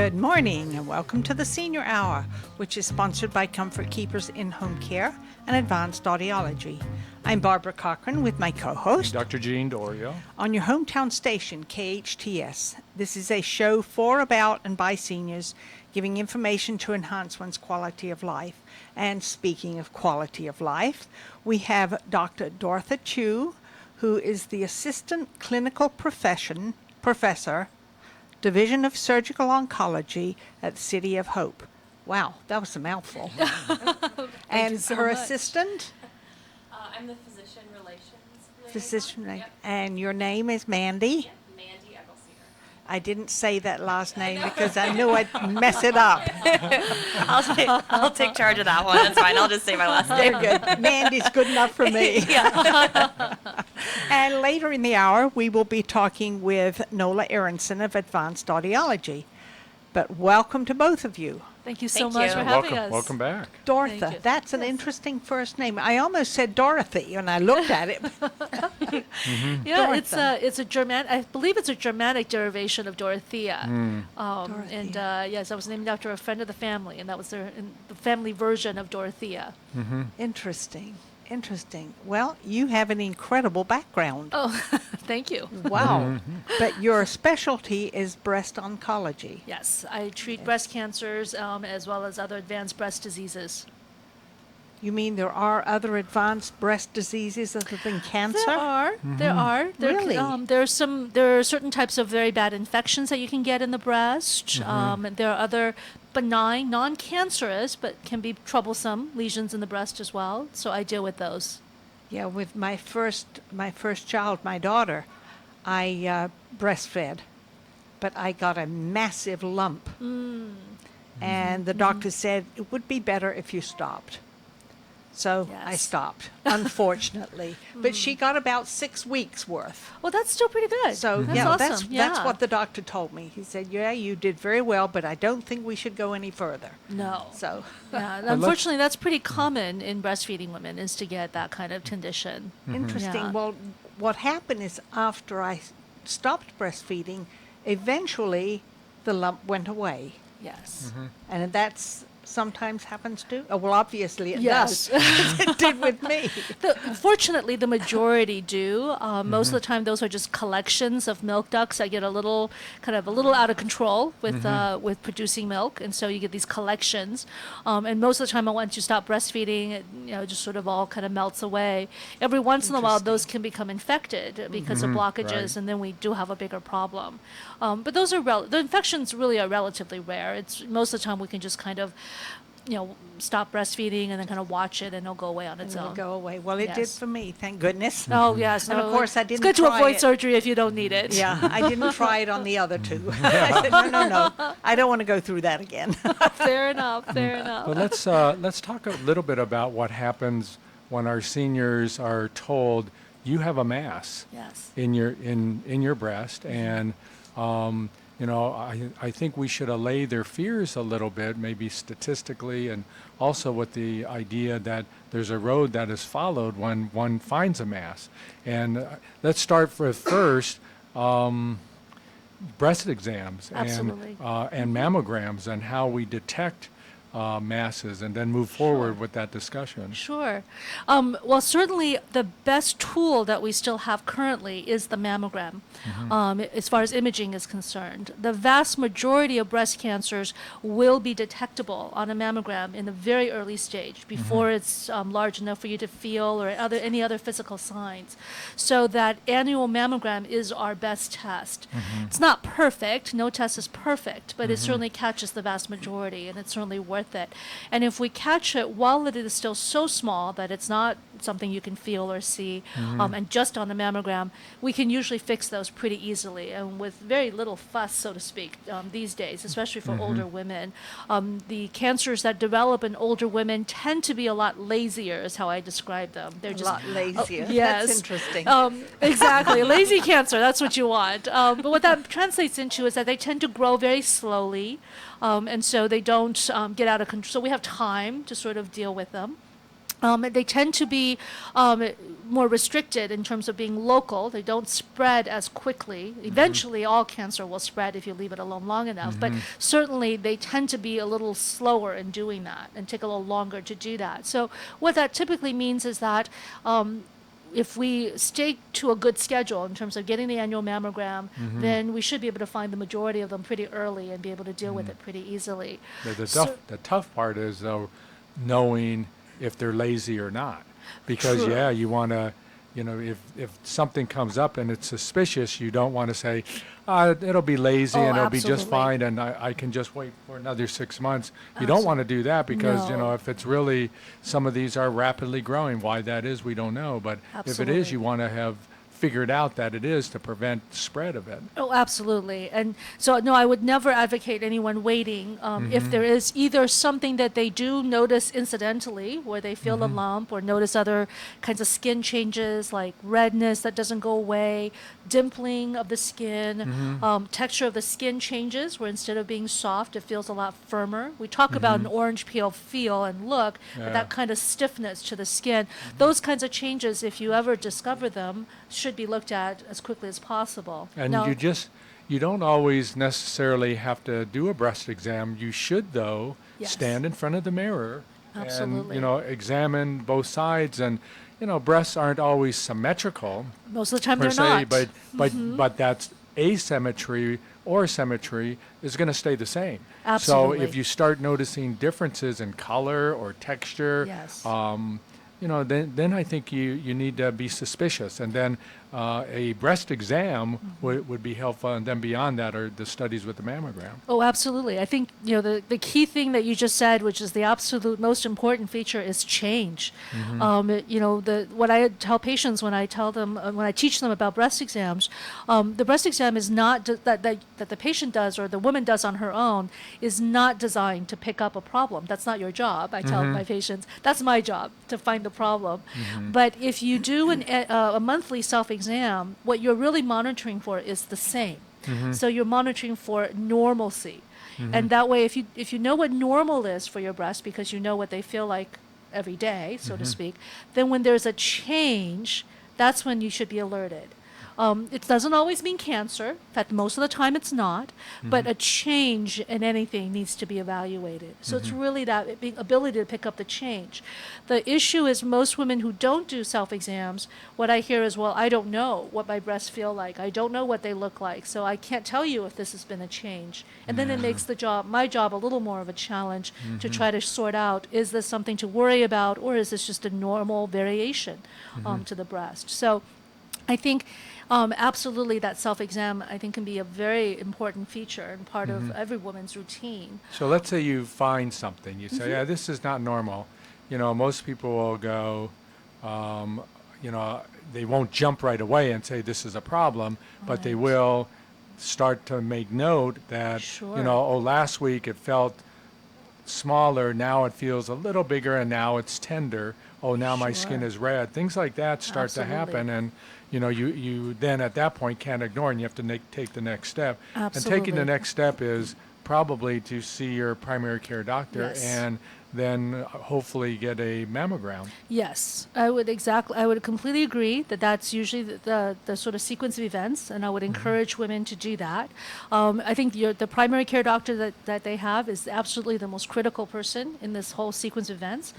Good morning and welcome to the Senior Hour, which is sponsored by Comfort Keepers In-Home Care and Advanced Audiology. I'm Barbara Cochran with my co-host, Dr. Jean Dorio. on your hometown station, KHTS. This is a show for, about, and by seniors, giving information to enhance one's quality of life. And speaking of quality of life, we have Dr. Dorothy Chu, who is the Assistant Clinical Professor, Division of Surgical Oncology at the City of Hope. Wow, that was a mouthful. And so her much. assistant? I'm the physician relations liaison. Physician, Yep. and your name is Mandy? Yep, Mandy Eggleseder. I didn't say that last name because I knew I'd mess it up. I'll take charge of that one. That's fine. I'll just say my last name. They're good. Mandy's good enough for me. And later in the hour, we will be talking with Nola Aronson of Advanced Audiology. But welcome to both of you. Thank you so Thank much you. for having us. Welcome back. Dorothy, Thank you. that's an interesting first name. I almost said Dorothy when I looked at it. Yeah, it's Dorothy. it's a German. I believe it's a Germanic derivation of Dorothea. And Dorothea. yes, I was named after a friend of the family, and that was the family version of Dorothea. Interesting. Well, you have an incredible background. Oh, thank you. Wow. But your specialty is breast oncology. Yes, I treat breast cancers as well as other advanced breast diseases. You mean there are other advanced breast diseases other than cancer? There are. Really? There are certain types of very bad infections that you can get in the breast. And there are other benign, non-cancerous, but can be troublesome lesions in the breast as well. So I deal with those. Yeah, with my first child, my daughter, I breastfed, but I got a massive lump. And the doctor said it would be better if you stopped. So I Yes. stopped, unfortunately. But she got about 6 weeks worth. Well, that's still pretty good. So that's yeah, awesome. that's what the doctor told me. He said, "Yeah, you did very well, but I don't think we should go any further." No. So Yeah, unfortunately, that's pretty common in breastfeeding women is to get that kind of condition. interesting. Yeah. Well, what happened is after I stopped breastfeeding, eventually the lump went away. Yes. And that's sometimes happens too. Oh, well, obviously it Yes. does. It did with me. Fortunately, the majority do. Most of the time, those are just collections of milk ducts that get a little out of control with producing milk, and so you get these collections. And most of the time, once you stop breastfeeding, it just sort of all kind of melts away. Every once in a while, those can become infected because of blockages, Right. and then we do have a bigger problem. But those are the infections really are relatively rare. It's most of the time we can just kind of stop breastfeeding and then kind of watch it, and it'll go away on its It'll own. go away. Well, it did Yes. for me, thank goodness. Oh, yes. And of no, course, I It's didn't good to try avoid it. surgery if you don't need it. Yeah, I didn't try it on the other two. I said, no, I don't want to go through that again. Fair enough. Well, let's talk a little bit about what happens when our seniors are told you have a mass Yes. in your breast, and I think we should allay their fears a little bit, maybe statistically, and also with the idea that there's a road that is followed when one finds a mass. And let's start with first breast exams Absolutely. and mammograms and how we detect masses, and then move forward with that discussion. Sure. Well, certainly the best tool that we still have currently is the mammogram, as far as imaging is concerned. The vast majority of breast cancers will be detectable on a mammogram in a very early stage, before it's large enough for you to feel or any other physical signs. So that annual mammogram is our best test. It's not perfect. No test is perfect, but it certainly catches the vast majority, and it's certainly worth it. And if we catch it while it is still so small that it's not something you can feel or see, and just on the mammogram, we can usually fix those pretty easily and with very little fuss, so to speak, these days, especially for older women. The cancers that develop in older women tend to be a lot lazier, is how I describe them. They're A just lot lazier. yes. That's interesting. Exactly. Lazy cancer, that's what you want. But what that translates into is that they tend to grow very slowly, and so they don't get out of control. So we have time to sort of deal with them. They tend to be more restricted in terms of being local. They don't spread as quickly. Eventually, all cancer will spread if you leave it alone long enough. But certainly, they tend to be a little slower in doing that and take a little longer to do that. So what that typically means is that if we stick to a good schedule in terms of getting the annual mammogram, then we should be able to find the majority of them pretty early and be able to deal with it pretty easily. The tough part is, though, knowing if they're lazy or not. Because, True. yeah, you want to, if something comes up and it's suspicious, you don't want to say, it'll be lazy Oh, and it'll be just absolutely. fine and I can just wait for another 6 months. You don't want to do that because, No. if it's really, some of these are rapidly growing. Why that is, we don't know. But if it is, Absolutely. you want to have figured out that it is to prevent spread of it. Oh, absolutely. And so, no, I would never advocate anyone waiting. If there is either something that they do notice incidentally, where they feel a lump or notice other kinds of skin changes like redness that doesn't go away, dimpling of the skin, texture of the skin changes, where instead of being soft, it feels a lot firmer. We talk about an orange peel feel and look, but Yeah. that kind of stiffness to the skin. Those kinds of changes, if you ever discover them, should be looked at as quickly as possible. And Now- you don't always necessarily have to do a breast exam. You should, though, Yes. stand in front of the mirror Absolutely. and, examine both sides. And, breasts aren't always symmetrical Most of the time per they're se, not. but that's asymmetry or symmetry is going to stay the same. Absolutely. So if you start noticing differences in color or texture, Yes. then I think you need to be suspicious. And then a breast exam would be helpful. And then beyond that are the studies with the mammogram. Oh, absolutely. I think, the key thing that you just said, which is the absolute most important feature, is change. What I tell patients when I tell them, when I teach them about breast exams, the breast exam is not, that the patient does or the woman does on her own, is not designed to pick up a problem. That's not your job. I tell my patients, that's my job, to find the problem. But if you do a monthly self-exam, what you're really monitoring for is the same. So you're monitoring for normalcy. And that way, if you know what normal is for your breast, because you know what they feel like every day, so to speak, then when there's a change, that's when you should be alerted. It doesn't always mean cancer. In fact, most of the time it's not. But a change in anything needs to be evaluated. So it's really that ability to pick up the change. The issue is most women who don't do self-exams, what I hear is, well, I don't know what my breasts feel like. I don't know what they look like. So I can't tell you if this has been a change. And then it makes my job a little more of a challenge to try to sort out, is this something to worry about, or is this just a normal variation to the breast? So I think absolutely that self-exam, I think, can be a very important feature and part of every woman's routine. So let's say you find something. You say, yeah, this is not normal. Most people will go, they won't jump right away and say this is a problem, but they Right. will start to make note that, Sure. last week it felt smaller, now it feels a little bigger, and now it's tender. Oh, now my skin Sure. is red. Things like that start to happen, and you then at that point can't ignore, and you have to take the next step. And taking Absolutely. the next step is probably to see your primary care doctor Yes. and then hopefully get a mammogram. Yes, I would completely agree that that's usually the sort of sequence of events, and I would encourage women to do that. I think the primary care doctor that they have is absolutely the most critical person in this whole sequence of events,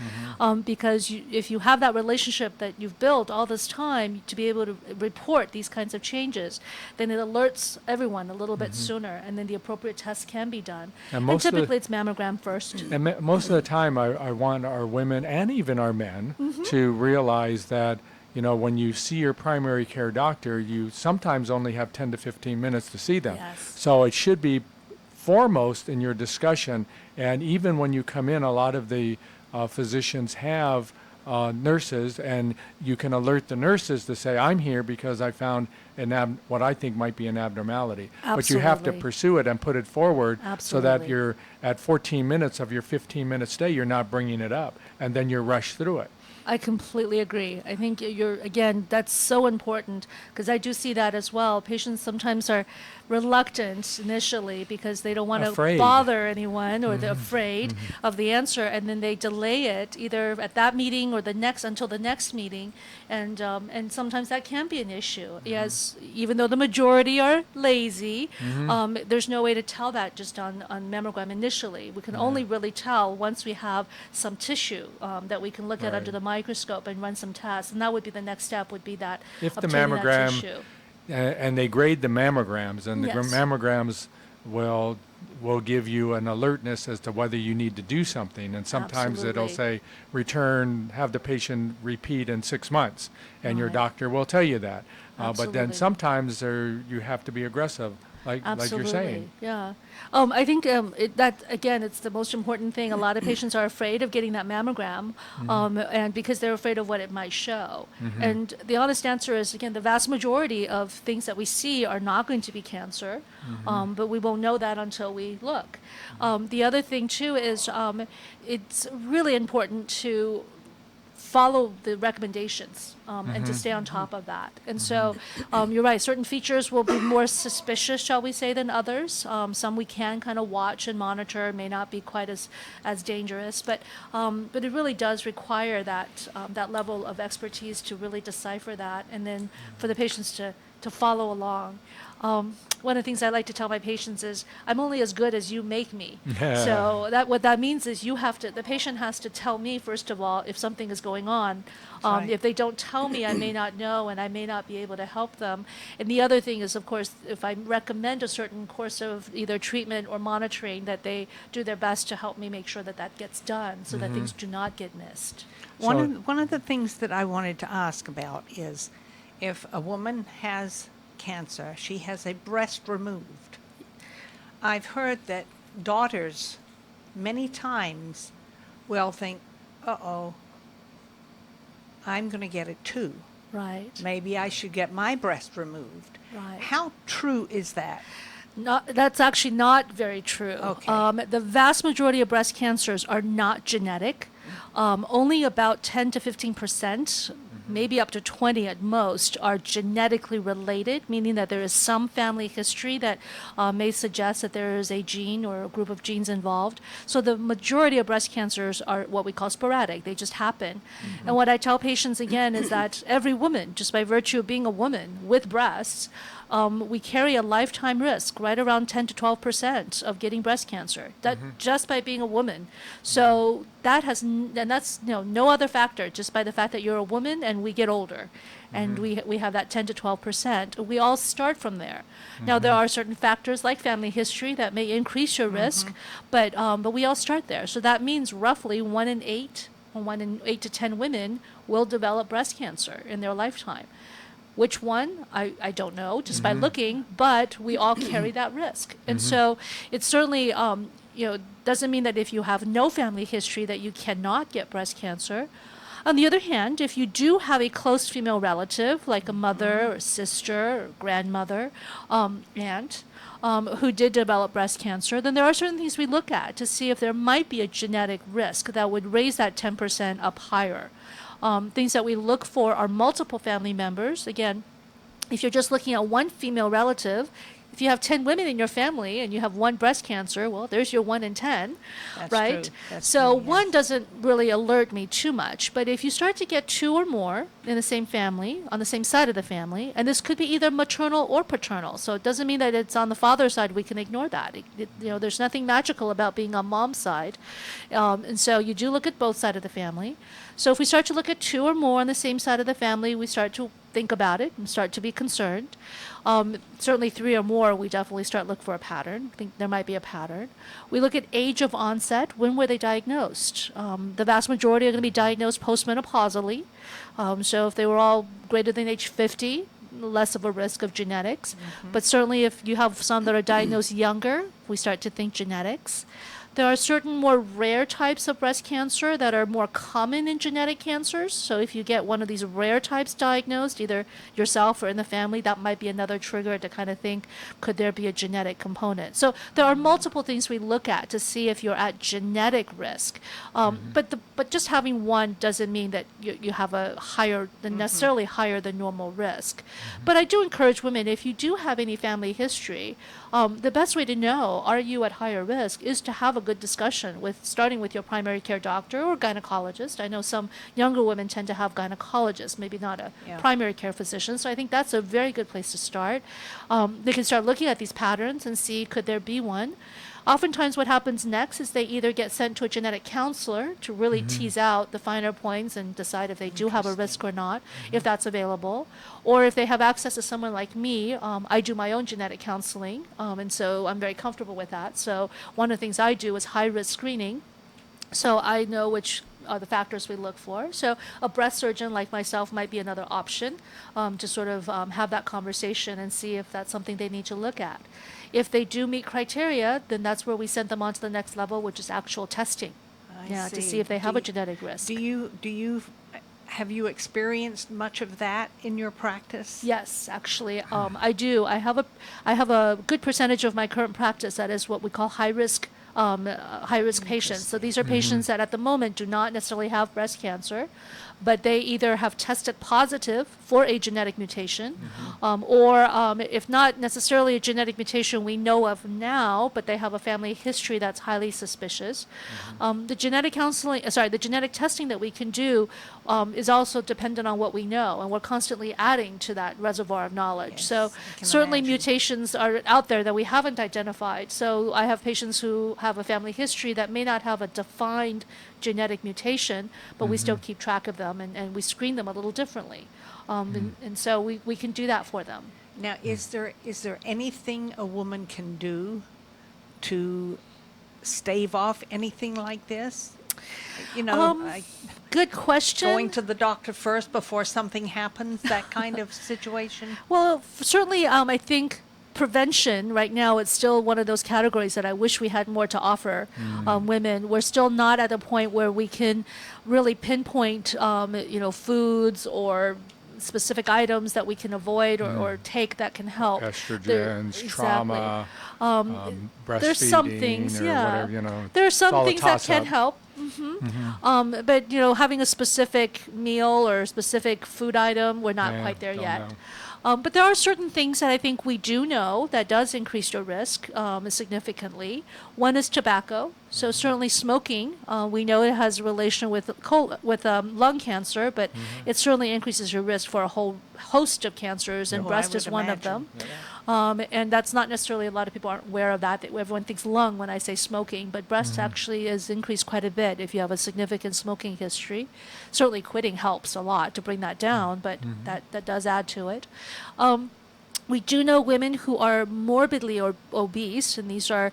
because if you have that relationship that you've built all this time to be able to report these kinds of changes, then it alerts everyone a little bit sooner, and then the appropriate tests can be done. And most of the- typically it's mammogram first. And most of the time, I want our women and even our men to realize that, when you see your primary care doctor, you sometimes only have 10 to 15 minutes to see them. Yes. So it should be foremost in your discussion. And even when you come in, a lot of the physicians have nurses, and you can alert the nurses to say, I'm here because I found what I think might be an abnormality. But you have to Absolutely. pursue it and put it forward so that Absolutely. you're at 14 minutes of your 15-minute stay, you're not bringing it up, and then you're rushed through it. I completely agree. I think again, that's so important because I do see that as well. Patients sometimes are reluctant initially because they don't want to Afraid. bother anyone or they're afraid of the answer, and then they delay it either at that meeting or the next until the next meeting, and sometimes that can be an issue. Yes, even though the majority are lazy, there's no way to tell that just on mammogram initially. We can only really tell once we have some tissue that we can look at under Right. the microscope and run some tests, and that would be the next step. Would be that If the obtaining that mammogram, tissue. and they grade the mammograms, and the Yes. mammograms will give you an alertness as to whether you need to do something. And sometimes it'll Absolutely. say, have the patient repeat in 6 months, and your Right. doctor will tell you that. But then Absolutely. sometimes you have to be aggressive, like you're saying. Yeah. I think that again, it's the most important thing. A lot of patients are afraid of getting that mammogram, and because they're afraid of what it might show. And the honest answer is, again, the vast majority of things that we see are not going to be cancer, but we won't know that until we look. The other thing too is it's really important to follow the recommendations and to stay on top of that. And so you're right, certain features will be more suspicious, shall we say, than others. Some we can kind of watch and monitor, may not be quite as dangerous, but it really does require that level of expertise to really decipher that, and then for the patients to follow along. One of the things I like to tell my patients is, I'm only as good as you make me. So what that means is the patient has to tell me, first of all, if something is going on. right. If they don't tell me, I may not know, and I may not be able to help them. And the other thing is, of course, if I recommend a certain course of either treatment or monitoring, that they do their best to help me make sure that that gets done so that things do not get missed. One of the things that I wanted to ask about is, if a woman has cancer, she has a breast removed. I've heard that daughters many times will think, uh-oh, I'm going to get it too. Right. Maybe I should get my breast removed. Right. How true is that? That's actually not very true. Okay. The vast majority of breast cancers are not genetic. Only about 10 to 15%, maybe up to 20 at most, are genetically related, meaning that there is some family history that may suggest that there is a gene or a group of genes involved. So the majority of breast cancers are what we call sporadic. They just happen. And what I tell patients again is that every woman, just by virtue of being a woman with breasts, we carry a lifetime risk, right around 10 to 12% of getting breast cancer, that just by being a woman. So that and that's no other factor, just by the fact that you're a woman and we get older, and we have that 10 to 12%. We all start from there. Now there are certain factors like family history that may increase your risk, but we all start there. So that means roughly 1 in 8 to 10 women will develop breast cancer in their lifetime. Which one? I don't know, just by looking, but we all carry that risk. And so it certainly, doesn't mean that if you have no family history that you cannot get breast cancer. On the other hand, if you do have a close female relative, like a mother or sister or grandmother, aunt, who did develop breast cancer, then there are certain things we look at to see if there might be a genetic risk that would raise that 10% up higher. Things that we look for are multiple family members. Again, if you're just looking at one female relative, if you have 10 women in your family and you have one breast cancer, well, there's your 1 in 10, That's right? true. That's So true, yes. one doesn't really alert me too much. But if you start to get 2 or more in the same family, on the same side of the family, and this could be either maternal or paternal, so it doesn't mean that it's on the father's side, we can ignore that. There's nothing magical about being on mom's side. And so you do look at both sides of the family. So if we start to look at 2 or more on the same side of the family, we start to think about it and start to be concerned. Certainly 3 or more, we definitely start looking for a pattern. I think there might be a pattern. We look at age of onset. When were they diagnosed? The vast majority are going to be diagnosed postmenopausally. So if they were all greater than age 50, less of a risk of genetics. But certainly if you have some that are diagnosed younger, we start to think genetics. There are certain more rare types of breast cancer that are more common in genetic cancers. So if you get one of these rare types diagnosed, either yourself or in the family, that might be another trigger to kind of think, could there be a genetic component? So there are multiple things we look at to see if you're at genetic risk. But just having one doesn't mean that you have a higher than necessarily higher than normal risk. But I do encourage women, if you do have any family history, the best way to know, are you at higher risk, is to have a good discussion starting with your primary care doctor or gynecologist. I know some younger women tend to have gynecologists, maybe not a primary care physician. So I think that's a very good place to start. They can start looking at these patterns and see, could there be one? Oftentimes what happens next is they either get sent to a genetic counselor to really tease out the finer points and decide if they do have a risk or not, if that's available. Or if they have access to someone like me, I do my own genetic counseling, and so I'm very comfortable with that. So one of the things I do is high-risk screening, so I know which are the factors we look for. So a breast surgeon like myself might be another option to sort of have that conversation and see if that's something they need to look at. If they do meet criteria, then that's where we send them on to the next level, which is actual testing. To see if they have a genetic risk. Have you experienced much of that in your practice? Yes, actually, I do. I have a good percentage of my current practice that is what we call high risk patients. So these are patients that at the moment do not necessarily have breast cancer, but they either have tested positive for a genetic mutation, or if not necessarily a genetic mutation we know of now, but they have a family history that's highly suspicious. The genetic testing that we can do is also dependent on what we know, and we're constantly adding to that reservoir of knowledge. Yes, so certainly mutations are out there that we haven't identified. So I have patients who have a family history that may not have a defined genetic mutation, but we still keep track of them, and we screen them a little differently. And so we can do that for them. Now, is there anything a woman can do to stave off anything like this? You know, Good question. going to the doctor first before something happens, that kind of situation? Well, certainly, I think prevention right now, it's still one of those categories that I wish we had more to offer women. We're still not at a point where we can really pinpoint, foods or specific items that we can avoid or take that can help. Estrogens, trauma, breastfeeding, there's some things, or whatever, there are some all a things that can toss-up. help. But having a specific meal or a specific food item, we're not quite there don't yet. know. But there are certain things that I think we do know that does increase your risk significantly. One is tobacco. So certainly smoking, we know it has a relation with lung cancer, but it certainly increases your risk for a whole host of cancers, and breast is one of them. And that's not necessarily, a lot of people aren't aware of that. Everyone thinks lung when I say smoking, but breast actually is increased quite a bit if you have a significant smoking history. Certainly quitting helps a lot to bring that down, but that does add to it. We do know women who are morbidly obese, and these are,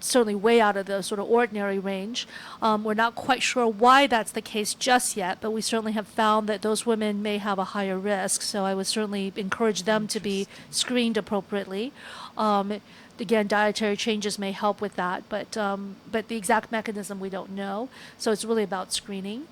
certainly way out of the sort of ordinary range. We're not quite sure why that's the case just yet, but we certainly have found that those women may have a higher risk. So I would certainly encourage them to be screened appropriately. Again, dietary changes may help with that, but the exact mechanism we don't know. So it's really about screening.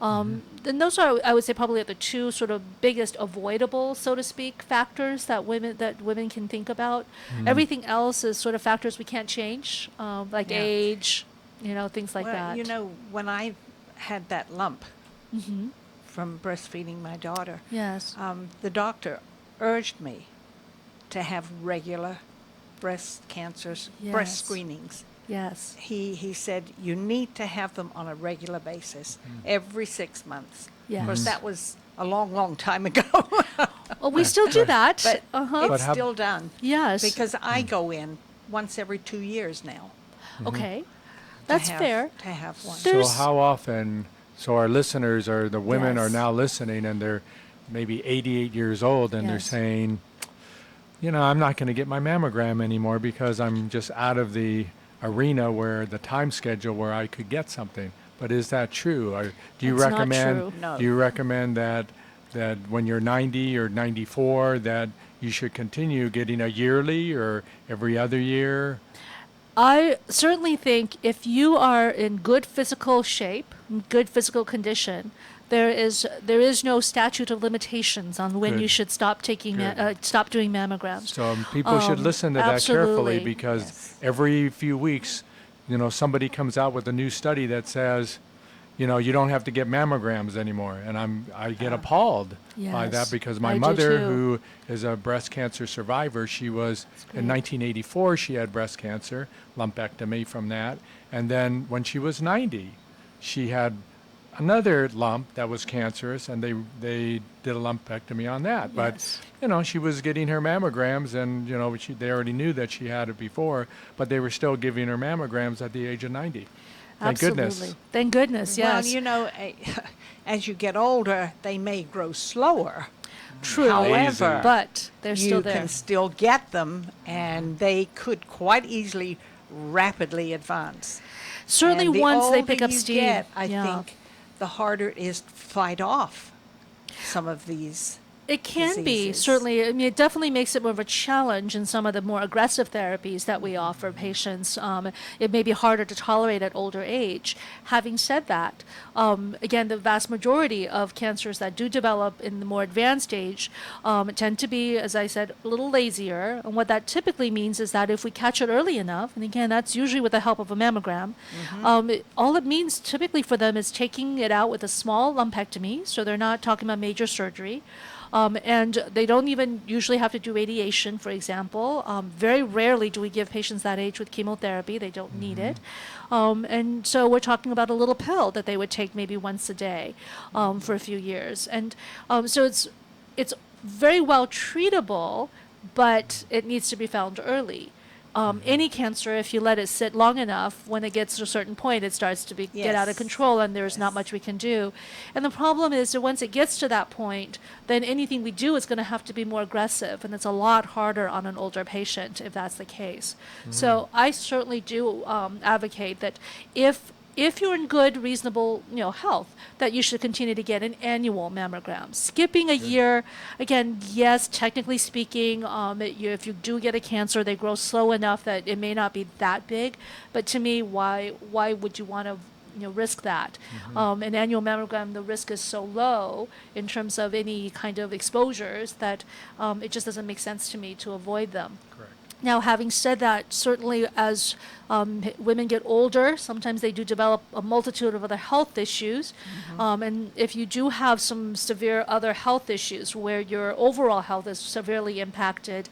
And those are, I would say, probably the two sort of biggest avoidable, so to speak, factors that women can think about. Everything else is sort of factors we can't change, like age, things like that. When I had that lump from breastfeeding my daughter, Yes. The doctor urged me to have regular breast cancers, breast Yes. screenings. Yes. He said you need to have them on a regular basis, every 6 months. Yes. Of course, that was a long, long time ago. Well, we still do that. But Uh-huh. it's still done. Yes. Because I go in once every 2 years now. Okay. That's fair. To have one. So There's- how often, so our listeners, or the women are Yes. now listening, and they're maybe 88 years old, and they're Yes. saying, I'm not going to get my mammogram anymore because I'm just out of the arena where the time schedule where I could get something. But is that true? Or do you That's not recommend true. No. do you recommend that when you're 90 or 94 that you should continue getting a yearly or every other year? I certainly think if you are in good physical shape, good physical condition, there is no statute of limitations on when you Good. should stop taking Good. stop doing mammograms. So people should listen to that carefully absolutely. because Yes. every few weeks, somebody comes out with a new study that says, you don't have to get mammograms anymore. And I get appalled by that Yes, because my I do mother, too. who is a breast cancer survivor, she was in 1984, she had breast cancer, lumpectomy from that. And then when she was 90, she had another lump that was cancerous, and they did a lumpectomy on that. Yes. But she was getting her mammograms, and they already knew that she had it before, but they were still giving her mammograms at the age of 90. Thank goodness. Absolutely. Thank goodness, yes. Well, as you get older, they may grow slower. True. However, But they're still you there. can still get them, and they could quite easily rapidly advance. Certainly And the once they older pick up you steam. get, I yeah. think the harder it is to fight off some of these. It can be, diseases. certainly. I mean, it definitely makes it more of a challenge in some of the more aggressive therapies that we offer patients. It may be harder to tolerate at older age. Having said that, again, the vast majority of cancers that do develop in the more advanced age tend to be, as I said, a little lazier. And what that typically means is that if we catch it early enough, and again, that's usually with the help of a mammogram, all it means typically for them is taking it out with a small lumpectomy, so they're not talking about major surgery. And they don't even usually have to do radiation, for example. Very rarely do we give patients that age with chemotherapy. They don't need it. And so we're talking about a little pill that they would take maybe once a day for a few years. And so it's very well treatable, but it needs to be found early. Any cancer, if you let it sit long enough, when it gets to a certain point, it starts to get out of Yes. control, and there's not much we can do. And the problem is that once it gets to that point, then anything we do is going to have to be more aggressive, and it's a lot harder on an older patient if that's the case. So I certainly do advocate that if you're in good, reasonable, health, that you should continue to get an annual mammogram. Skipping a year, again, yes, technically speaking, if you do get a cancer, they grow slow enough that it may not be that big. But to me, why would you want to risk that? An annual mammogram, the risk is so low in terms of any kind of exposures that it just doesn't make sense to me to avoid them. Correct. Now, having said that, certainly as women get older, sometimes they do develop a multitude of other health issues. And if you do have some severe other health issues where your overall health is severely impacted,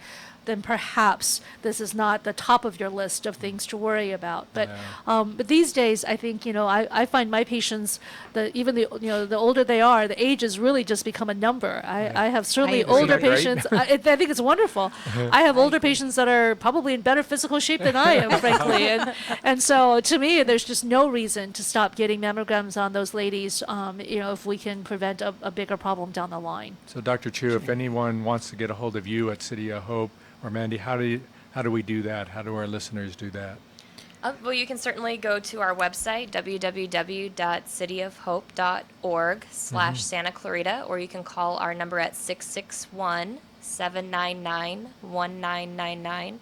then perhaps this is not the top of your list of things to worry about. But but these days, I think I find my patients that even the older they are, the age has really just become a number. I have certainly agree. older Isn't that great? patients. I think it's wonderful. I have older patients that are probably in better physical shape than I am, frankly. And so to me, there's just no reason to stop getting mammograms on those ladies. If we can prevent a bigger problem down the line. So Dr. Chu, if anyone wants to get a hold of you at City of Hope, or Mandy, how do we do that? How do our listeners do that? Well, you can certainly go to our website, www.cityofhope.org/Santa Clarita, or you can call our number at 661-799-1999.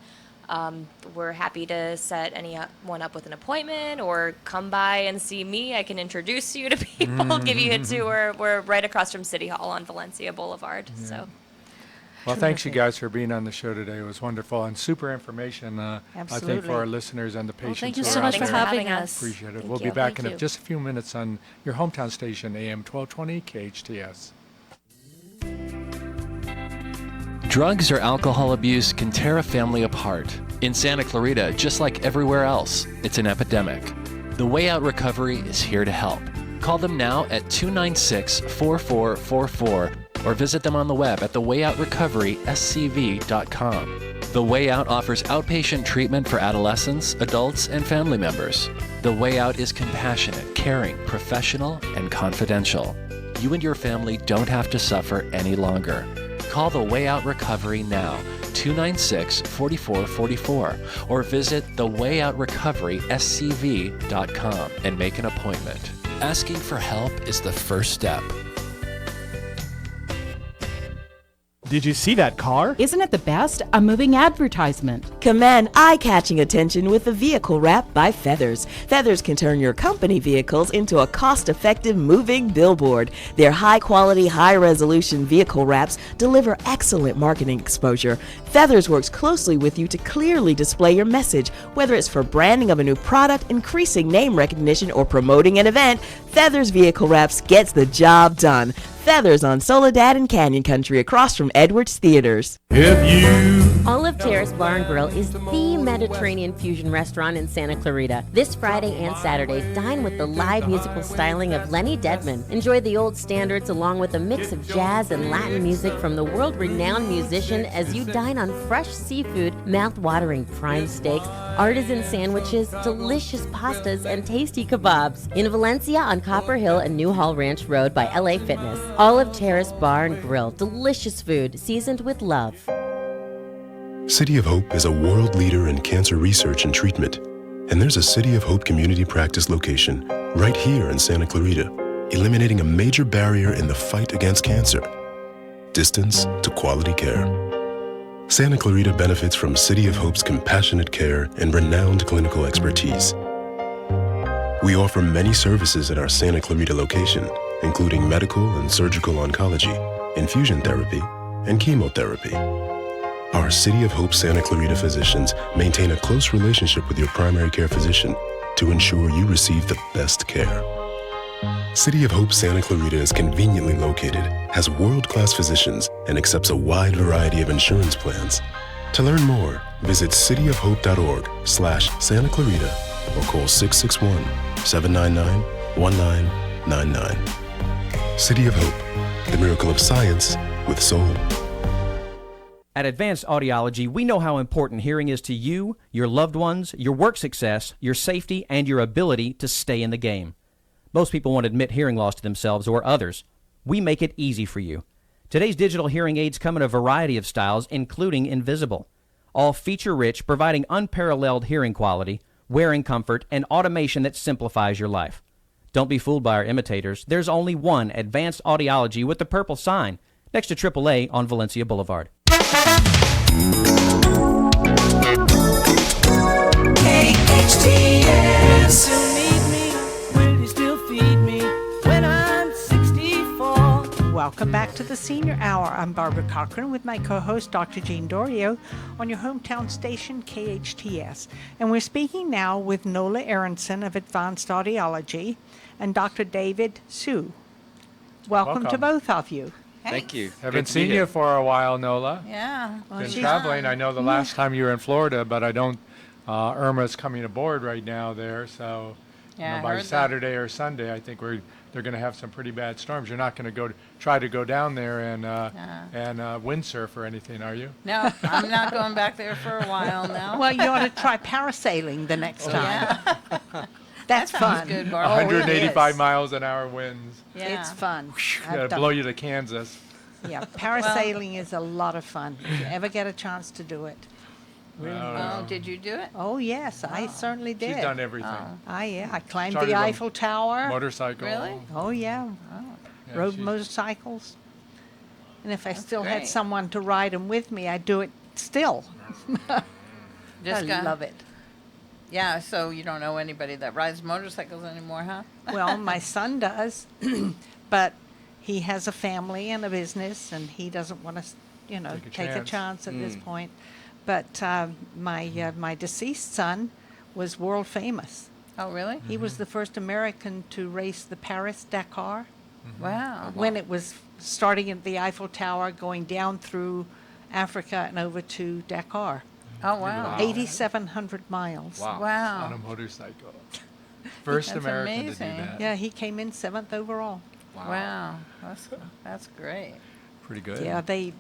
We're happy to set anyone up with an appointment or come by and see me. I can introduce you to people, give you a tour. We're right across from City Hall on Valencia Boulevard. So. Well, thanks you guys for being on the show today. It was wonderful and super information, I think, Absolutely. for our listeners and the patients Thank you who so are much out for there. having having us. Appreciate it. Thank We'll be you. back Thank in you. just a few minutes on your hometown station, AM 1220 KHTS. Drugs or alcohol abuse can tear a family apart. In Santa Clarita, just like everywhere else, it's an epidemic. The Way Out Recovery is here to help. Call them now at 296-4444 or visit them on the web at thewayoutrecoveryscv.com. The Way Out offers outpatient treatment for adolescents, adults, and family members. The Way Out is compassionate, caring, professional, and confidential. You and your family don't have to suffer any longer. Call The Way Out Recovery now, 296-4444, or visit thewayoutrecoveryscv.com and make an appointment. Asking for help is the first step. Did you see that car? Isn't it the best? A moving advertisement. Command eye-catching attention with the Vehicle Wrap by Feathers. Feathers can turn your company vehicles into a cost-effective moving billboard. Their high-quality, high-resolution vehicle wraps deliver excellent marketing exposure. Feathers works closely with you to clearly display your message, whether it's for branding of a new product, increasing name recognition, or promoting an event. Feathers Vehicle Wraps gets the job done. Feathers on Soledad and Canyon Country across from Edwards Theaters. Olive Terrace Bar and Grill is the Mediterranean fusion restaurant in Santa Clarita. This Friday and Saturday, dine with the live musical styling of Lenny Dedman. Enjoy the old standards along with a mix of jazz and Latin music from the world-renowned musician as you dine on fresh seafood, mouth-watering prime steaks, artisan sandwiches, delicious pastas, and tasty kebabs. In Valencia on Copper Hill and Newhall Ranch Road by LA Fitness. Olive Terrace Bar and Grill. Delicious food seasoned with love. City of Hope is a world leader in cancer research and treatment. And there's a City of Hope community practice location right here in Santa Clarita, eliminating a major barrier in the fight against cancer: distance to quality care. Santa Clarita benefits from City of Hope's compassionate care and renowned clinical expertise. We offer many services at our Santa Clarita location, including medical and surgical oncology, infusion therapy, and chemotherapy. Our City of Hope Santa Clarita physicians maintain a close relationship with your primary care physician to ensure you receive the best care. City of Hope Santa Clarita is conveniently located, has world-class physicians, and accepts a wide variety of insurance plans. To learn more, visit cityofhope.org/Santa Clarita or call 661-799-1999. City of Hope, the miracle of science with soul. At Advanced Audiology, we know how important hearing is to you, your loved ones, your work success, your safety, and your ability to stay in the game. Most people won't admit hearing loss to themselves or others. We make it easy for you. Today's digital hearing aids come in a variety of styles, including invisible. All feature-rich, providing unparalleled hearing quality, wearing comfort, and automation that simplifies your life. Don't be fooled by our imitators. There's only one Advanced Audiology with the purple sign next to AAA on Valencia Boulevard. KHTS. You need me, will you still feed me when I'm 64? Welcome back to the Senior Hour. I'm Barbara Cochran with my co-host Dr. Jean Dorio on your hometown station KHTS. And we're speaking now with Nola Aronson of Advanced Audiology and Dr. David Sue. Welcome to both of you. Thank you. Haven't seen you for a while, Nola. Yeah. Been traveling. I know the last time you were in Florida, but I don't. Irma's coming aboard right now there, so by Saturday or Sunday, I think they're going to have some pretty bad storms. You're not going to try to go down there and windsurf or anything, are you? No, I'm not going back there for a while now. Well, you ought to try parasailing the next time. Yeah. That's sounds fun. good, Barbara. 185 miles an hour winds. Yeah. It's fun. It'll blow you to Kansas. Yeah, parasailing is a lot of fun. If you ever get a chance to do it. Really? Oh, did you do it? Oh, yes, I certainly did. She's done everything. I climbed Started the on Eiffel Tower. Motorcycle. Really? Oh, yeah. Yeah, Rode motorcycles. And if I still had great. someone to ride them with me, I'd do it still. I Jessica? love it. Yeah, so you don't know anybody that rides motorcycles anymore, huh? Well, my son does, but he has a family and a business, and he doesn't want to, take a chance at this point. But my deceased son was world famous. Oh, really? He was the first American to race the Paris-Dakar. Wow. When it was starting at the Eiffel Tower, going down through Africa and over to Dakar. Oh, wow. 8,700 miles. Wow. On a motorcycle. First That's American amazing. to do that. Yeah, he came in 7th overall. Wow. That's great. Pretty good. Yeah, they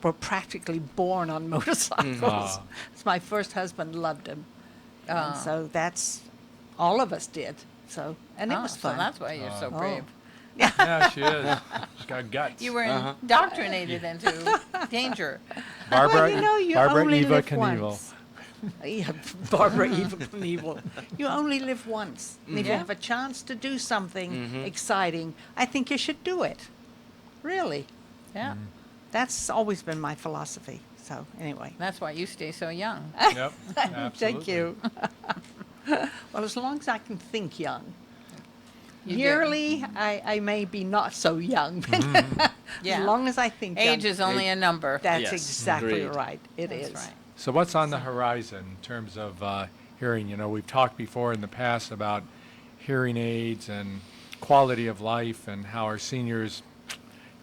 were practically born on motorcycles. My first husband loved him. And so that's all of us did. So it was fun. So that's why you're so brave. Yeah, she is. She's got guts. You were indoctrinated into danger. Barbara, you Barbara only Eva live Knievel. once. Yeah, Barbara Eva Knievel. You only live once. And if you have a chance to do something exciting, I think you should do it. Really. Yeah. That's always been my philosophy. So anyway. That's why you stay so young. Yep, absolutely. Thank you. Well, as long as I can think young. You do. Yearly, I may be not so young, but Yeah. as long as I think young. Age is only a number. That's Yes, exactly agreed. right. It That's is. right. So what's on the horizon in terms of hearing? You know, we've talked before in the past about hearing aids and quality of life and how our seniors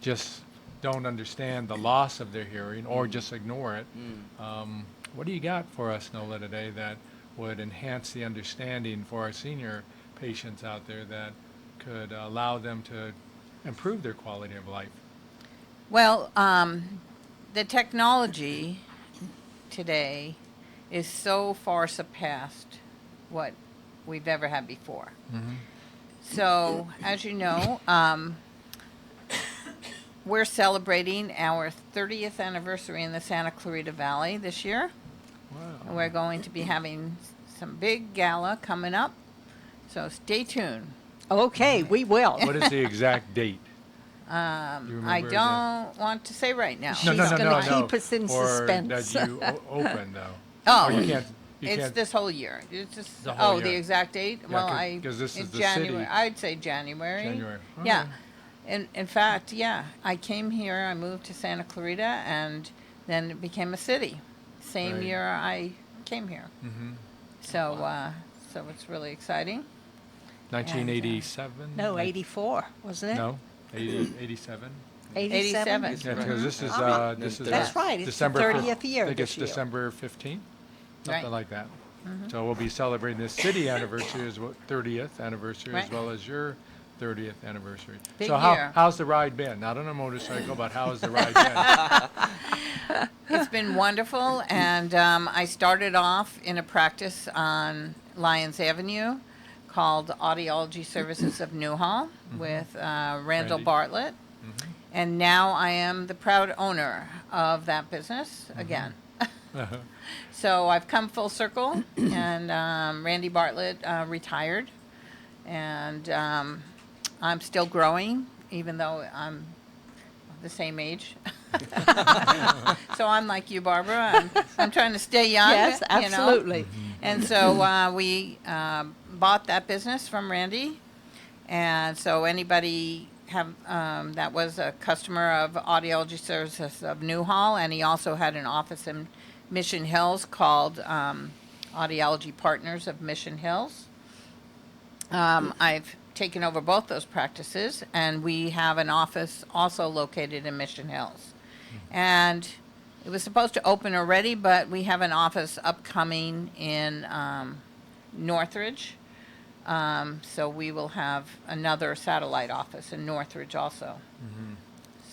just don't understand the loss of their hearing or just ignore it. What do you got for us, Nola, today that would enhance the understanding for our senior patients out there that could allow them to improve their quality of life? Well, the technology today is so far surpassed what we've ever had before. So, as you know, we're celebrating our 30th anniversary in the Santa Clarita Valley this year. Wow. We're going to be having some big gala coming up, so stay tuned. Okay, we will. What is the exact date? You I remember the- don't want to say right now. No, She's no, no, gonna no, keep us in for suspense. that you open, though. Oh, Or you can't. You it's can't. this whole year. It's just The whole the year. exact date. Yeah, Well, 'cause this is it's the January. city. I'd say January. January. Yeah. Okay. In fact, yeah, I came here. I moved to Santa Clarita, and then it became a city. Same Right. year I came here. Mhm. So, so it's really exciting. 1987. No, 84, wasn't it? No, 87. 87. 87. Yeah, because this is That's right, it's the December 30th year I think this it's year. December 15th, something Right. like that. So we'll be celebrating the city anniversary as well, 30th anniversary as Right. well as your 30th anniversary. Big so year. how's the ride been? Not on a motorcycle, but how has the ride been? It's been wonderful, and I started off in a practice on Lyons Avenue called Audiology Services of Newhall with Randall Randy. Bartlett. And now I am the proud owner of that business again. So I've come full circle, and Randy Bartlett retired, and I'm still growing, even though I'm the same age. So I'm like you, Barbara. I'm trying to stay young. Yes, you know? absolutely. And so we bought that business from Randy, and so anybody have that was a customer of Audiology Services of Newhall, and he also had an office in Mission Hills called Audiology Partners of Mission Hills. I've taken over both those practices, and we have an office also located in Mission Hills. And it was supposed to open already, but we have an office upcoming in Northridge. So we will have another satellite office in Northridge also.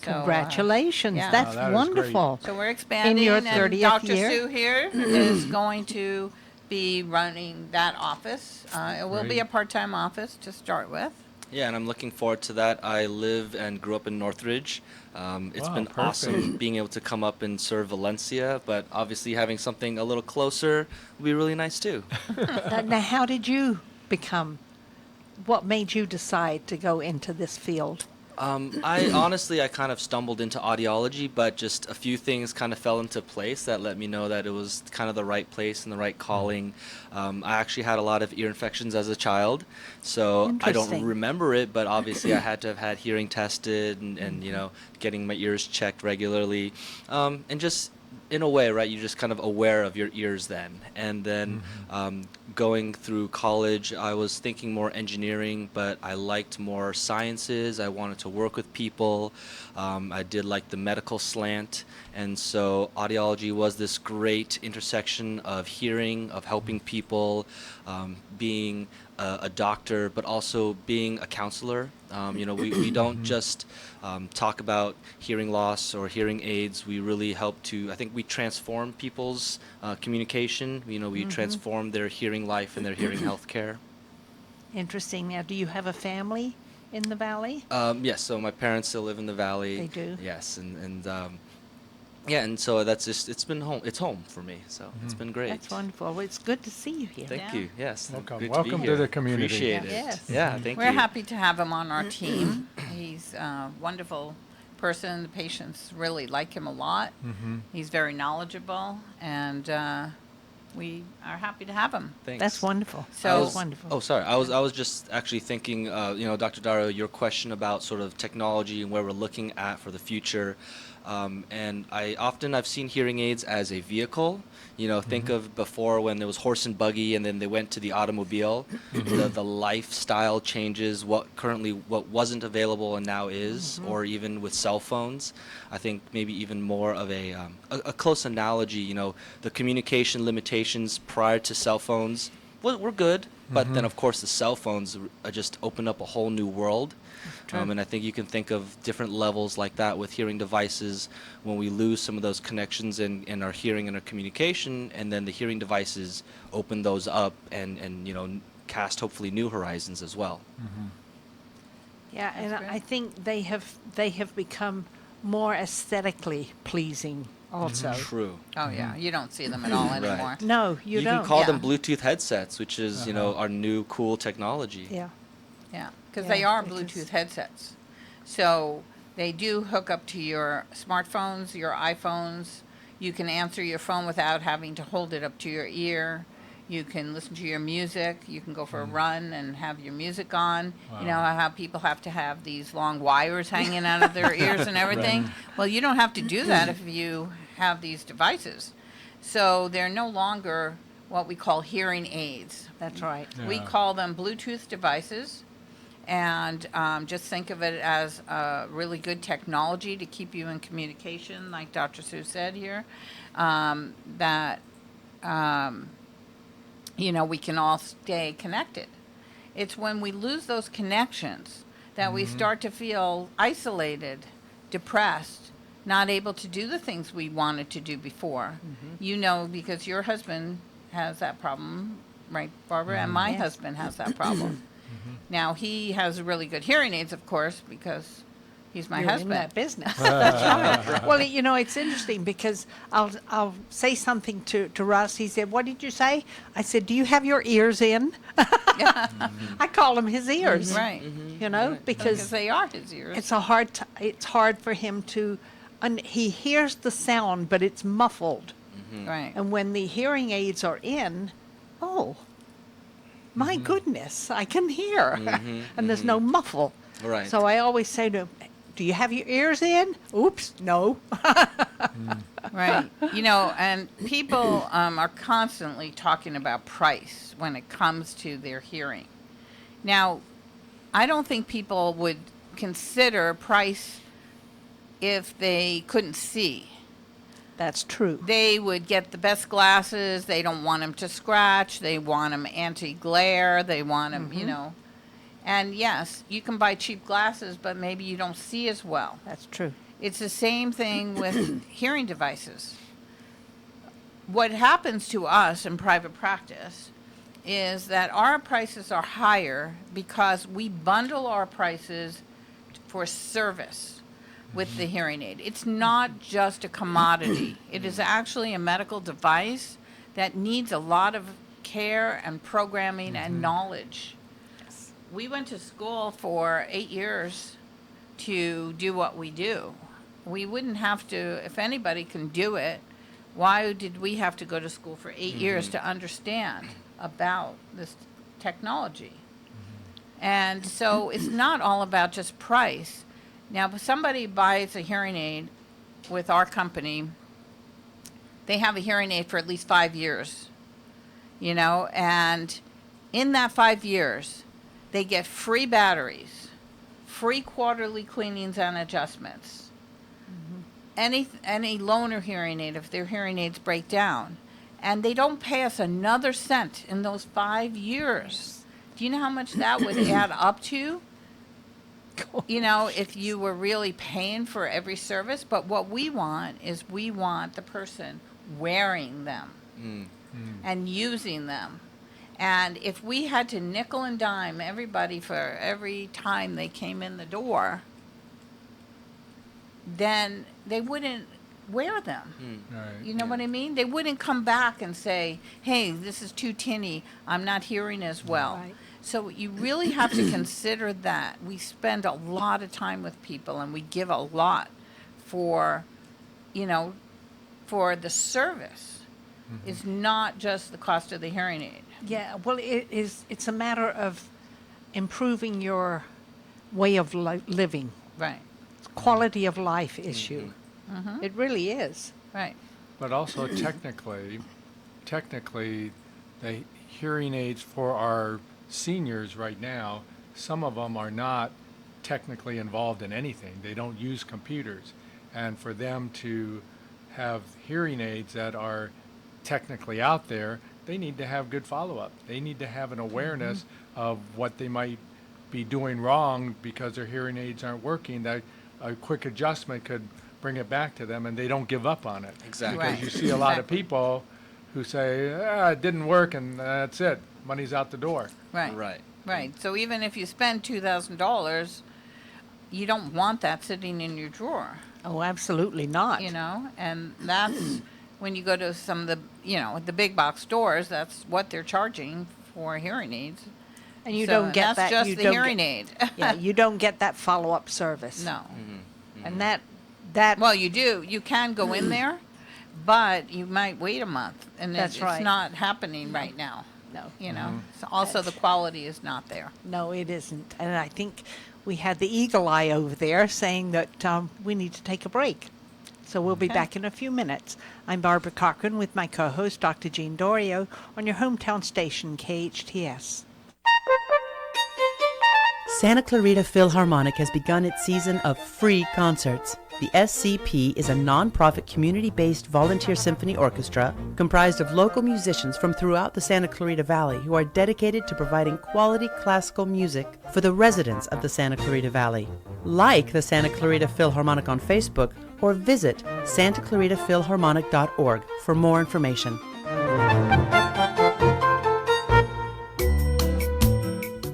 So, Congratulations. yeah. That's Oh, that is wonderful. So we're expanding, your and 30th Dr. year? Sue here is going to be running that office. It will be Great. a part-time office to start with. Yeah, and I'm looking forward to that. I live and grew up in Northridge. It's Wow, been perfect. awesome being able to come up and serve Valencia, but obviously having something a little closer would be really nice too. Now, how did you become, what made you decide to go into this field? I kind of stumbled into audiology, but just a few things kind of fell into place that let me know that it was kind of the right place and the right calling. I actually had a lot of ear infections as a child, so I don't Interesting. remember it, but obviously I had to have had hearing tested and you know, getting my ears checked regularly, and just in a way, right, you're just kind of aware of your ears then. And then going through college, I was thinking more engineering, but I liked more sciences. I wanted to work with people. I did like the medical slant. And so audiology was this great intersection of hearing, of helping people, being a doctor, but also being a counselor. You know, we don't just talk about hearing loss or hearing aids. We really help to, I think we transform people's communication. You know, we transform their hearing life and their hearing health care. Interesting. Now, do you have a family in the valley? Yes, so my parents still live in the valley. They do? Yes, and yeah, and so that's just, it's been home. It's home for me, so it's been great. That's wonderful. Well, it's good to see you here. Thank you. Yes. Welcome. Good Welcome to be to here. the community. Appreciate it. Yes. Yeah, thank We're you. happy to have him on our team. He's a wonderful person. The patients really like him a lot. He's very knowledgeable, and we are happy to have him. Thanks. That's wonderful. So- That's wonderful. Oh, sorry. I was just actually thinking, Dr. Dario, your question about sort of technology and where we're looking at for the future. And I've seen hearing aids as a vehicle. Think of before when there was horse and buggy, and then they went to the automobile. The lifestyle changes. What wasn't available and now is, or even with cell phones. I think maybe even more of a close analogy. The communication limitations prior to cell phones were good, but then of course the cell phones just opened up a whole new world. And I think you can think of different levels like that with hearing devices when we lose some of those connections in our hearing and our communication, and then the hearing devices open those up and cast hopefully new horizons as well. Yeah, and That's great. I think they have become more aesthetically pleasing also. True. Oh yeah, you don't see them at all Right. anymore. No, you don't. can call them Yeah. Bluetooth headsets, which is our new cool technology. Yeah. Yeah, because Yeah, they are it Bluetooth is. headsets. So they do hook up to your smartphones, your iPhones. You can answer your phone without having to hold it up to your ear. You can listen to your music. You can go for a run and have your music on. You know how people have to have these long wires hanging out of their ears and everything? Well, you don't have to do that if you have these devices. So they're no longer what we call hearing aids. That's right. We call them Bluetooth devices. And just think of it as really good technology to keep you in communication, like Dr. Sue said here, we can all stay connected. It's when we lose those connections that we start to feel isolated, depressed, not able to do the things we wanted to do before. Because your husband has that problem, right, Barbara? And my Yes. husband has that problem. Now, he has really good hearing aids, of course, because he's my You're in husband. that business. That's right. Well, it's interesting because I'll say something to Russ. He said, "What did you say?" I said, "Do you have your ears in?" I call them his ears. Right. Because Because they are his ears. it's it's hard for him to, he hears the sound, but it's muffled. Right. And when the hearing aids are in, my goodness, I can hear. And there's no muffle. Right. So I always say to him, "Do you have your ears in?" Oops, no. Right. And people are constantly talking about price when it comes to their hearing. Now, I don't think people would consider price if they couldn't see. That's true. They would get the best glasses. They don't want them to scratch. They want them anti-glare. They want them, And yes, you can buy cheap glasses, but maybe you don't see as well. That's true. It's the same thing with hearing devices. What happens to us in private practice is that our prices are higher because we bundle our prices for service with the hearing aid. It's not just a commodity. It is actually a medical device that needs a lot of care and programming and knowledge. We went to school for 8 years to do what we do. We wouldn't have to, if anybody can do it, why did we have to go to school for 8 years to understand about this technology? And so it's not all about just price. Now, if somebody buys a hearing aid with our company, they have a hearing aid for at least 5 years, and in that 5 years, they get free batteries, free quarterly cleanings and adjustments, any loaner hearing aid if their hearing aids break down, and they don't pay us another cent in those 5 years. Do you know how much that would add up to? If you were really paying for every service. But what we want is the person wearing them and using them. And if we had to nickel and dime everybody for every time they came in the door, then they wouldn't wear them. Right. You know what I mean? They wouldn't come back and say, "Hey, this is too tinny. I'm not hearing as well." Right. So you really have to consider that. We spend a lot of time with people and we give a lot for, you know, for the service. It's not just the cost of the hearing aid. Yeah, well, it's a matter of improving your way of living. Right. It's a quality of life issue. It really is. Right. But also technically, the hearing aids for our seniors right now, some of them are not technically involved in anything. They don't use computers. And for them to have hearing aids that are technically out there, they need to have good follow-up. They need to have an awareness of what they might be doing wrong because their hearing aids aren't working, that a quick adjustment could bring it back to them, and they don't give up on it. Exactly. Right. Because you see a lot of people who say, it didn't work, and that's it. Money's out the door. Right. Right. Right. So even if you spend $2,000, you don't want that sitting in your drawer, Oh, absolutely not. you know? And that's when you go to some of the, you know, the big box stores, that's what they're charging for hearing aids. And you So don't get that's that. just you the don't hearing get, aid. Yeah, you don't get that follow-up service. No. And that Well, you do. You can go in there, but you might wait a month, and That's it's right. not happening right now. no. You know. So also, the quality is not there. No, it isn't. And I think we had the eagle eye over there saying that we need to take a break. So we'll be Okay. back in a few minutes. I'm Barbara Cochran with my co-host, Dr. Jean Dorio, on your hometown station, KHTS. Santa Clarita Philharmonic has begun its season of free concerts. The SCP is a non-profit community-based volunteer symphony orchestra comprised of local musicians from throughout the Santa Clarita Valley who are dedicated to providing quality classical music for the residents of the Santa Clarita Valley. Like the Santa Clarita Philharmonic on Facebook or visit santaclaritaphilharmonic.org for more information.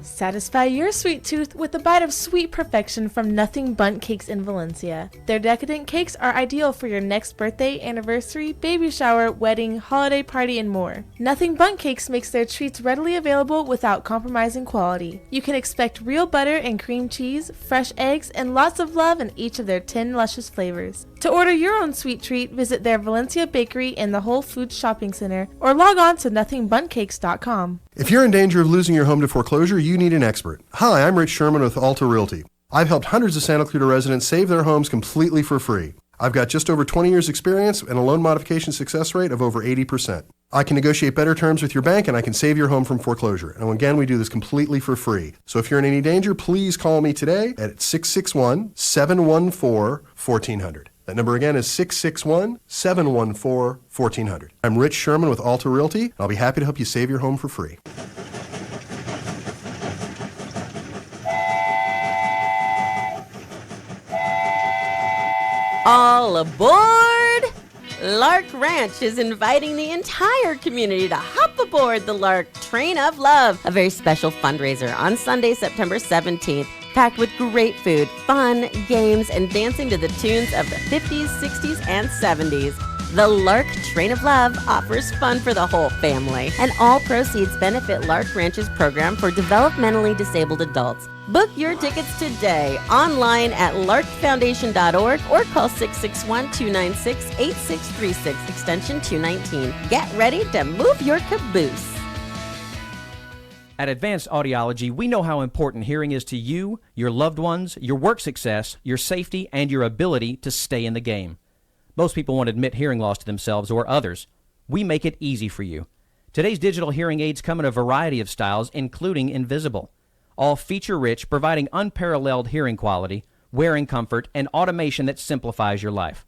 Satisfy your sweet tooth with a bite of sweet perfection from Nothing Bundt Cakes in Valencia. Their decadent cakes are ideal for your next birthday, anniversary, baby shower, wedding, holiday party, and more. Nothing Bundt Cakes makes their treats readily available without compromising quality. You can expect real butter and cream cheese, fresh eggs, and lots of love in each of their 10 luscious flavors. To order your own sweet treat, visit their Valencia Bakery in the Whole Foods Shopping Center or log on to nothingbundcakes.com. If you're in danger of losing your home to foreclosure, you need an expert. Hi, I'm Rich Sherman with Alta Realty. I've helped hundreds of Santa Clarita residents save their homes completely for free. I've got just over 20 years experience and a loan modification success rate of over 80%. I can negotiate better terms with your bank and I can save your home from foreclosure. And again, we do this completely for free. So if you're in any danger, please call me today at 661-714-1400. That number again is 661-714-1400. I'm Rich Sherman with Alta Realty, and I'll be happy to help you save your home for free. All aboard! Lark Ranch is inviting the entire community to hop aboard the Lark Train of Love, a very special fundraiser on Sunday, September 17th, packed with great food, fun, games, and dancing to the tunes of the 50s, 60s, and 70s. The Lark Train of Love offers fun for the whole family, and all proceeds benefit Lark Ranch's program for developmentally disabled adults. Book your tickets today online at larkfoundation.org or call 661-296-8636, extension 219. Get ready to move your caboose. At Advanced Audiology, we know how important hearing is to you, your loved ones, your work success, your safety, and your ability to stay in the game. Most people won't admit hearing loss to themselves or others. We make it easy for you. Today's digital hearing aids come in a variety of styles, including invisible. All feature-rich, providing unparalleled hearing quality, wearing comfort, and automation that simplifies your life.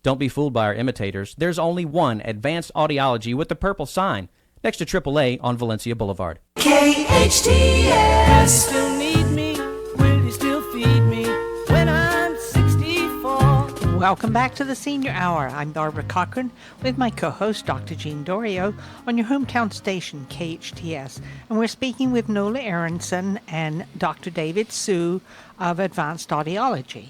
Don't be fooled by our imitators. There's only one Advanced Audiology with the purple sign next to AAA on Valencia Boulevard. KHTS. Still need me? Will you still feed me when I'm 64? Welcome back to the Senior Hour. I'm Barbara Cochran with my co-host, Dr. Jean Dorio, on your hometown station, KHTS. And we're speaking with Nola Aronson and Dr. David Sue of Advanced Audiology.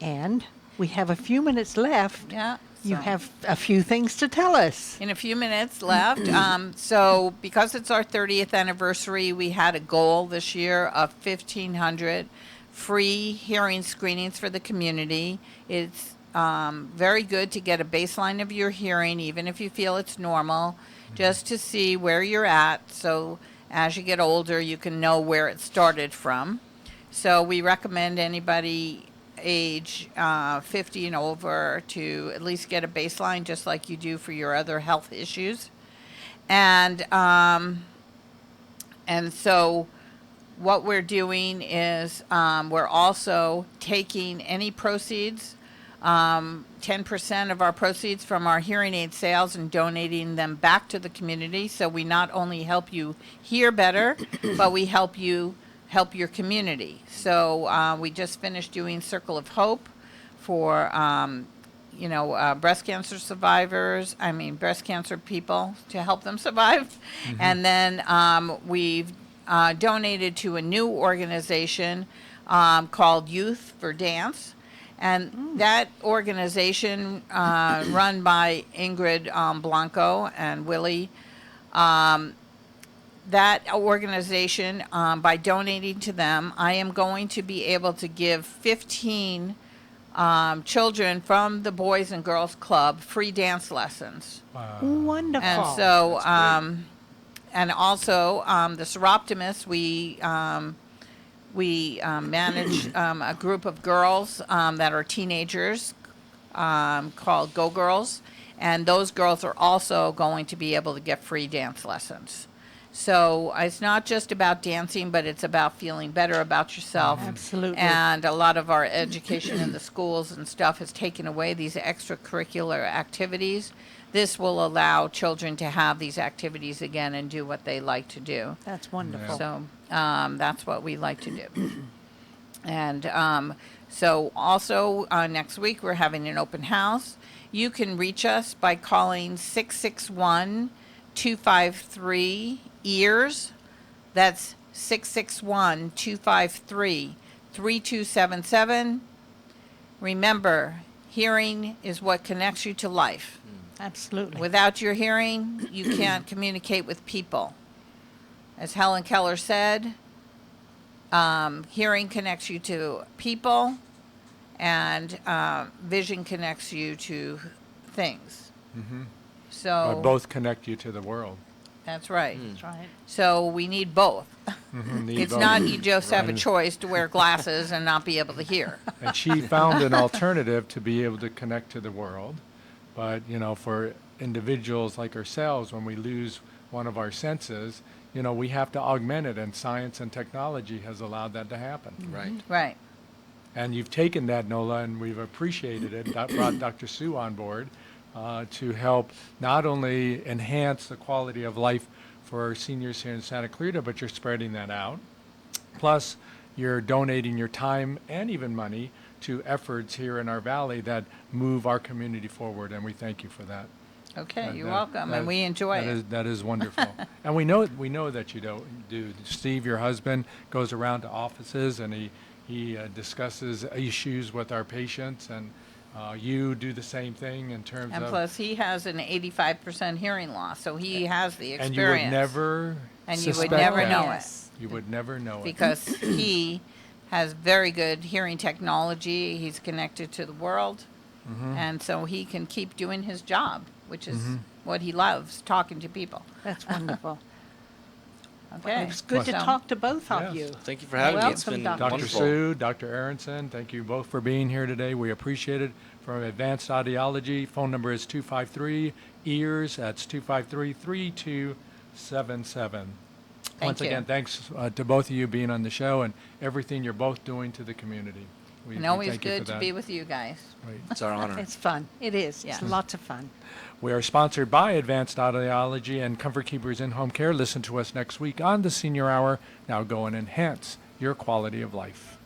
And we have a few minutes left. Yeah. You have a few things to tell us. In a few minutes left. So because it's our 30th anniversary, we had a goal this year of 1,500 free hearing screenings for the community. It's very good to get a baseline of your hearing, even if you feel it's normal, just to see where you're at. So as you get older, you can know where it started from. So we recommend anybody age 50 and over to at least get a baseline, just like you do for your other health issues. And so what we're doing is we're also taking any proceeds, 10% of our proceeds from our hearing aid sales, and donating them back to the community. So we not only help you hear better, but we help you help your community. So we just finished doing Circle of Hope for breast cancer survivors, breast cancer people, to help them survive. And then we've donated to a new organization called Youth for Dance. And that organization, run by Ingrid Blanco and Willie, that organization, by donating to them, I am going to be able to give 15 children from the Boys and Girls Club free dance lessons. Wow. Wonderful. And so, and also, the Seroptimists, we manage a group of girls that are teenagers called Go Girls, and those girls are also going to be able to get free dance lessons. So it's not just about dancing, but it's about feeling better about yourself. Absolutely. And a lot of our education in the schools and stuff has taken away these extracurricular activities. This will allow children to have these activities again and do what they like to do. That's wonderful. So that's what we like to do. And so also next week we're having an open house. You can reach us by calling 661-253-EARS. That's 661-253-3277. Remember, hearing is what connects you to life. Absolutely. Without your hearing, you can't communicate with people. As Helen Keller said, hearing connects you to people, and vision connects you to things. Mm-hmm. So But both connect you to the world. that's right. That's right. So we need both. Need It's both. not you just have a Right. choice to wear glasses and not be able to hear. And she found an alternative to be able to connect to the world. But, for individuals like ourselves, when we lose one of our senses, we have to augment it, and science and technology has allowed that to happen. Right. Right. And you've taken that, Nola, and we've appreciated it. That brought Dr. Sue on board to help not only enhance the quality of life for our seniors here in Santa Clarita, but you're spreading that out. Plus, you're donating your time and even money to efforts here in our valley that move our community forward, and we thank you for that. Okay, you're welcome, and we enjoy it. That is wonderful. And we know that you do. Steve, your husband, goes around to offices and he discusses issues with our patients, and you do the same thing in terms And of. plus, he has an 85% hearing loss, so he has the experience. And you would never. And you would suspect never that. know it. You would never know it. Because he has very good hearing technology. He's connected to the world. Mhm. And so he can keep doing his job, which is Mhm. what he loves, talking to people. That's wonderful. Okay. It's good to So- talk to both of Yes. you. Thank you for having me. It's Welcome, been Dr. wonderful. Dr. Sue, Dr. Aronson, thank you both for being here today. We appreciate it. From Advanced Audiology, phone number is 253-EARS. That's 253-3277. Once you. again, thanks to both of you being on the show and everything you're both doing to the community. We always thank you for good to that. be with you guys. Right. It's our honor. It's fun. It is. Yeah. It's lots of fun. We are sponsored by Advanced Audiology and Comfort Keepers in-Home Care. Listen to us next week on the Senior Hour. Now go and enhance your quality of life.